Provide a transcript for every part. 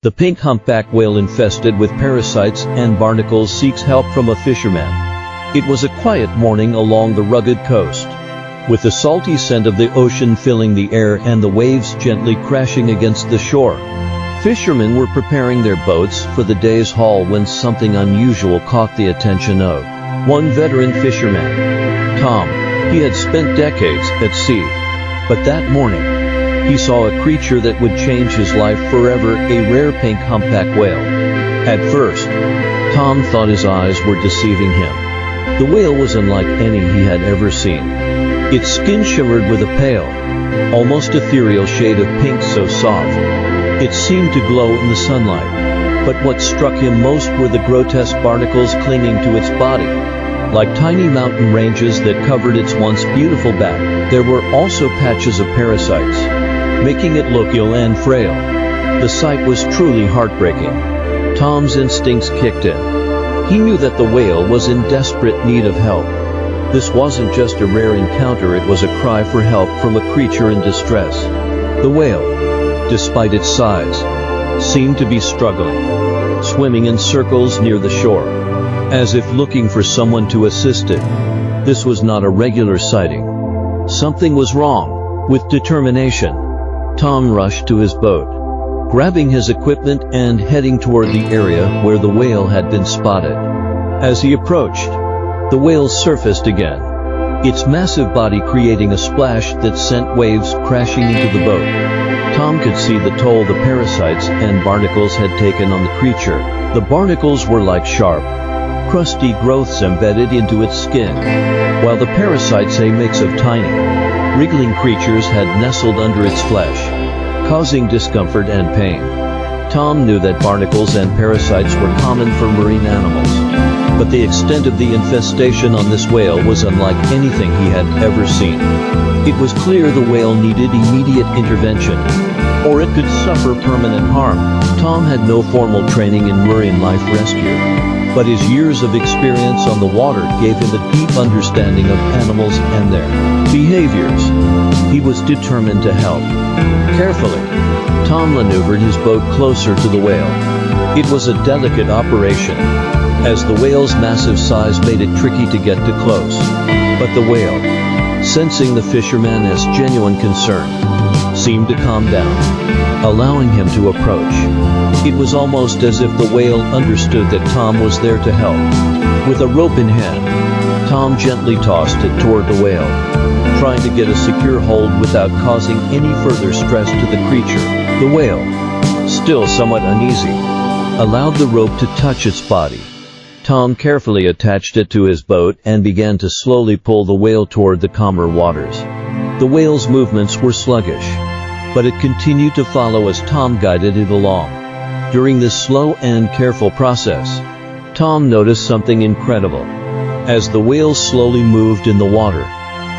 The pink humpback whale infested with parasites and barnacles seeks help from a fisherman. It was a quiet morning along the rugged coast, with the salty scent of the ocean filling the air and the waves gently crashing against the shore. Fishermen were preparing their boats for the day's haul when something unusual caught the attention of one veteran fisherman, Tom. He had spent decades at sea, but that morning, he saw a creature that would change his life forever, a rare pink humpback whale. At first, Tom thought his eyes were deceiving him. The whale was unlike any he had ever seen. Its skin shimmered with a pale, almost ethereal shade of pink so soft, it seemed to glow in the sunlight. But what struck him most were the grotesque barnacles clinging to its body, like tiny mountain ranges that covered its once beautiful back. There were also patches of parasites, making it look ill and frail. The sight was truly heartbreaking. Tom's instincts kicked in. He knew that the whale was in desperate need of help. This wasn't just a rare encounter, it was a cry for help from a creature in distress. The whale, despite its size, seemed to be struggling, swimming in circles near the shore, as if looking for someone to assist it. This was not a regular sighting. Something was wrong. With determination, Tom rushed to his boat, grabbing his equipment and heading toward the area where the whale had been spotted. As he approached, the whale surfaced again, its massive body creating a splash that sent waves crashing into the boat. Tom could see the toll the parasites and barnacles had taken on the creature. The barnacles were like sharp, crusty growths embedded into its skin, while the parasites, a mix of tiny, wriggling creatures, had nestled under its flesh, causing discomfort and pain. Tom knew that barnacles and parasites were common for marine animals, but the extent of the infestation on this whale was unlike anything he had ever seen. It was clear the whale needed immediate intervention, or it could suffer permanent harm. Tom had no formal training in marine life rescue, but his years of experience on the water gave him a deep understanding of animals and their behaviors. He was determined to help. Carefully, Tom maneuvered his boat closer to the whale. It was a delicate operation, as the whale's massive size made it tricky to get too close. But the whale, sensing the fisherman's genuine concern, seemed to calm down, allowing him to approach. It was almost as if the whale understood that Tom was there to help. With a rope in hand, Tom gently tossed it toward the whale, trying to get a secure hold without causing any further stress to the creature. The whale, still somewhat uneasy, allowed the rope to touch its body. Tom carefully attached it to his boat and began to slowly pull the whale toward the calmer waters. The whale's movements were sluggish, but it continued to follow as Tom guided it along. During this slow and careful process, Tom noticed something incredible. As the whale slowly moved in the water,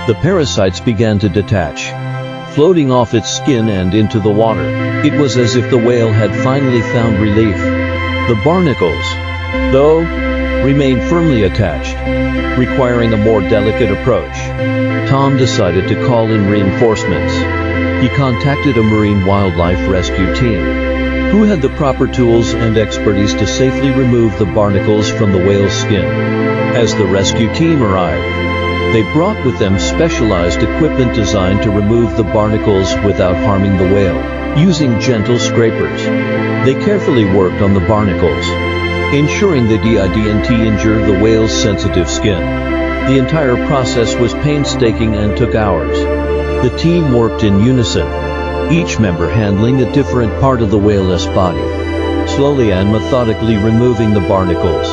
the parasites began to detach, floating off its skin and into the water. It was as if the whale had finally found relief. The barnacles, though, remained firmly attached, requiring a more delicate approach. Tom decided to call in reinforcements. He contacted a marine wildlife rescue team, who had the proper tools and expertise to safely remove the barnacles from the whale's skin. As the rescue team arrived, they brought with them specialized equipment designed to remove the barnacles without harming the whale. Using gentle scrapers, they carefully worked on the barnacles, ensuring they didn't injure the whale's sensitive skin. The entire process was painstaking and took hours. The team worked in unison, each member handling a different part of the whale's body, slowly and methodically removing the barnacles.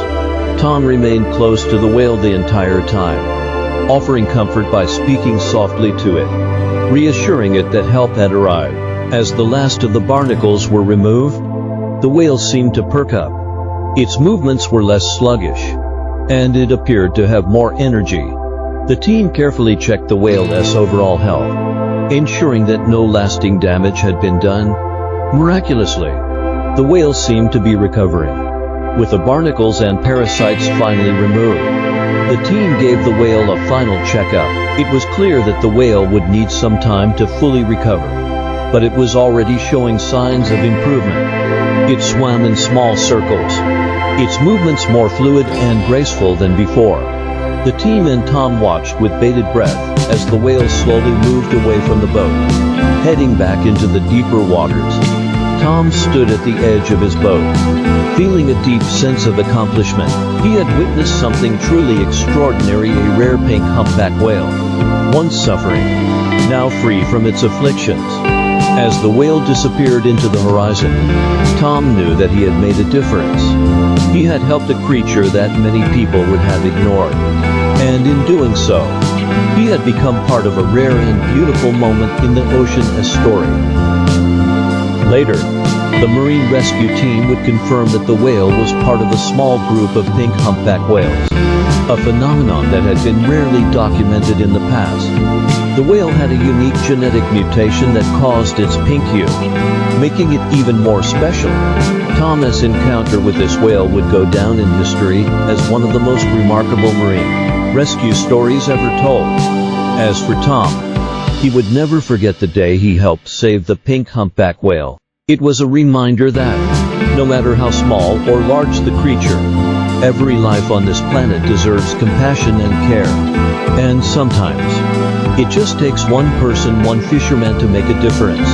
Tom remained close to the whale the entire time, offering comfort by speaking softly to it, reassuring it that help had arrived. As the last of the barnacles were removed, the whale seemed to perk up. Its movements were less sluggish, and it appeared to have more energy. The team carefully checked the whale's overall health, ensuring that no lasting damage had been done. Miraculously, the whale seemed to be recovering. With the barnacles and parasites finally removed, the team gave the whale a final checkup. It was clear that the whale would need some time to fully recover, but it was already showing signs of improvement. It swam in small circles, its movements more fluid and graceful than before. The team and Tom watched with bated breath as the whale slowly moved away from the boat, heading back into the deeper waters. Tom stood at the edge of his boat, feeling a deep sense of accomplishment. He had witnessed something truly extraordinary, a rare pink humpback whale, once suffering, now free from its afflictions. As the whale disappeared into the horizon, Tom knew that he had made a difference. He had helped a creature that many people would have ignored. And in doing so, he had become part of a rare and beautiful moment in the ocean story. Later, the marine rescue team would confirm that the whale was part of a small group of pink humpback whales, a phenomenon that had been rarely documented in the past. The whale had a unique genetic mutation that caused its pink hue, making it even more special. Tom's encounter with this whale would go down in history as one of the most remarkable marine rescue stories ever told. As for Tom, he would never forget the day he helped save the pink humpback whale. It was a reminder that, no matter how small or large the creature, every life on this planet deserves compassion and care. And sometimes, it just takes one person, one fisherman to make a difference.